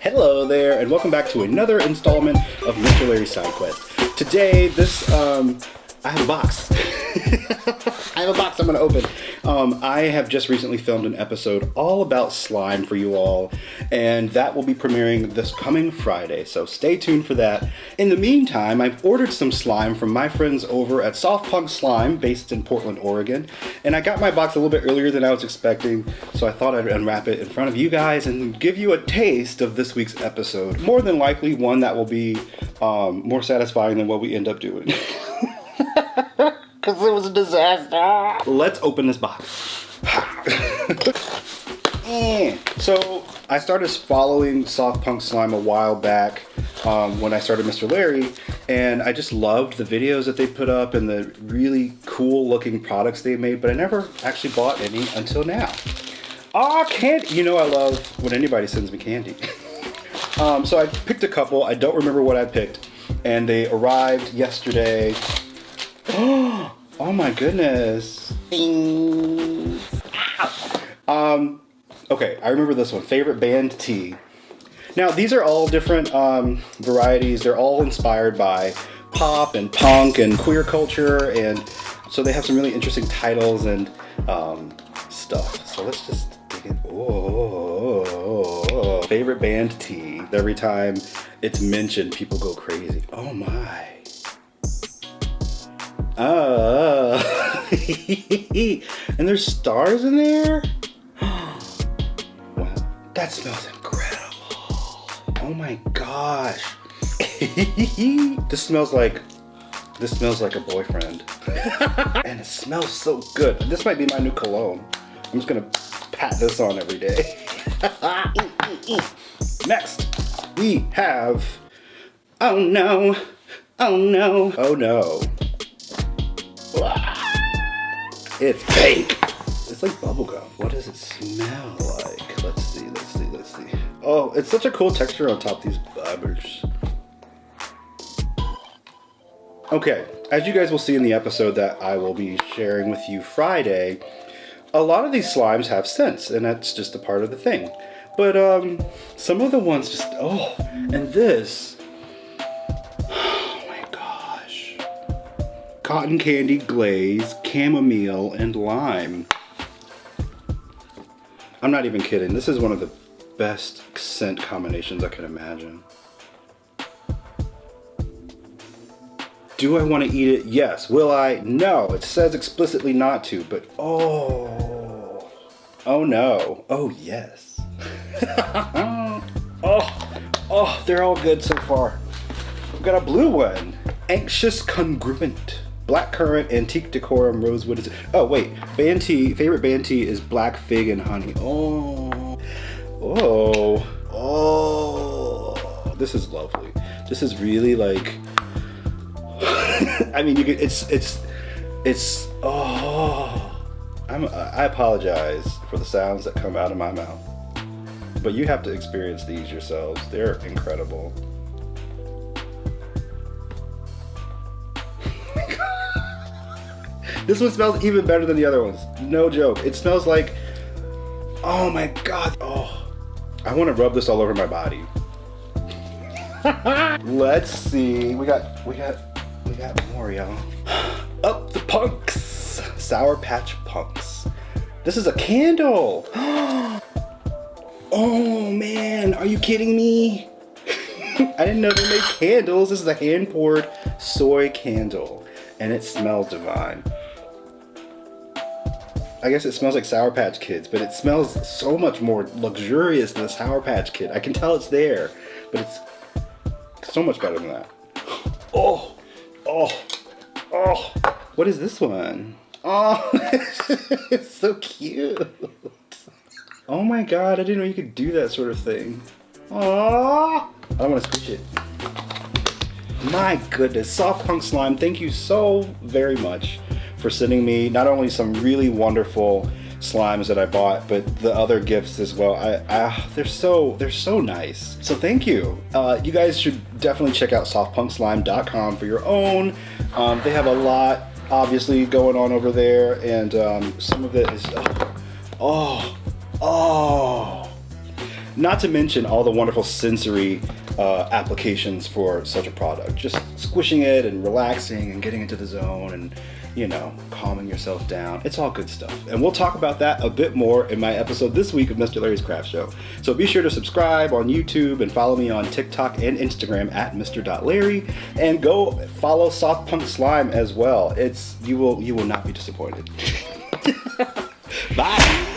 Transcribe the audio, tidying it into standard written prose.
Hello there, and welcome back to another installment of Mr. Larry's Side Quest. Today, I have a box. I have a box I'm gonna open. I have just recently filmed an episode all about slime for you all, and that will be premiering this coming Friday, so stay tuned for that. In the meantime, I've ordered some slime from my friends over at Soft Punk Slime, based in Portland, Oregon, and I got my box a little bit earlier than I was expecting, so I thought I'd unwrap it in front of you guys and give you a taste of this week's episode. More than likely, one that will be more satisfying than what we end up doing. Because it was a disaster. Let's open this box. So I started following Soft Punk Slime a while back when I started Mr. Larry, and I just loved the videos that they put up and the really cool looking products they made, but I never actually bought any until now. Ah, candy! You know I love when anybody sends me candy. So I picked a couple. I don't remember what I picked, and they arrived yesterday. Oh my goodness. Okay, I remember this one. Favorite band tee. Now, these are all different varieties. They're all inspired by pop and punk and queer culture, and so they have some really interesting titles and stuff. So let's just dig in. Oh, favorite band tee. Every time it's mentioned, people go crazy. Oh my. And there's stars in there? Wow, that smells incredible. Oh my gosh. This smells like a boyfriend. And it smells so good. This might be my new cologne. I'm just gonna pat this on every day. Next, we have, oh no, oh no, oh no. It's fake. It's like bubblegum. What does it smell like? Let's see. Oh, it's such a cool texture on top of these bubbers. Okay, as you guys will see in the episode that I will be sharing with you Friday, a lot of these slimes have scents, and that's just a part of the thing. But some of the ones just, oh, and this. Cotton candy glaze, chamomile, and lime. I'm not even kidding. This is one of the best scent combinations I can imagine. Do I want to eat it? Yes. Will I? No. It says explicitly not to, but oh. Oh no. Oh yes. Oh, they're all good so far. We've got a blue one. Anxious Congruent. Blackcurrant, Antique Decorum, Rosewood. Oh wait, band tea. Favorite band tea is Black Fig and Honey. Oh. This is lovely. This is really like. I mean, you could. It's. Oh. I apologize for the sounds that come out of my mouth, but you have to experience these yourselves. They're incredible. This one smells even better than the other ones. No joke. It smells like, oh my god. Oh, I want to rub this all over my body. Let's see. We got more, y'all. Up the punks. Sour Patch Punks. This is a candle. Oh man, are you kidding me? I didn't know they made candles. This is a hand-poured soy candle, and it smells divine. I guess it smells like Sour Patch Kids, but it smells so much more luxurious than a Sour Patch Kid. I can tell it's there, but it's so much better than that. Oh. What is this one? Oh, it's so cute. Oh my god, I didn't know you could do that sort of thing. Oh, I don't want to squish it. My goodness, Soft Punk Slime, thank you so very much for sending me not only some really wonderful slimes that I bought, but the other gifts as well. They're so nice. So thank you. You guys should definitely check out softpunkslime.com for your own. They have a lot obviously going on over there, and some of it is Not to mention all the wonderful sensory applications for such a product. Just squishing it and relaxing and getting into the zone and, you know, calming yourself down. It's all good stuff. And we'll talk about that a bit more in my episode this week of Mr. Larry's Craft Show. So be sure to subscribe on YouTube and follow me on TikTok and Instagram at Mr.Larry, and go follow Soft Punk Slime as well. You will not be disappointed. Bye.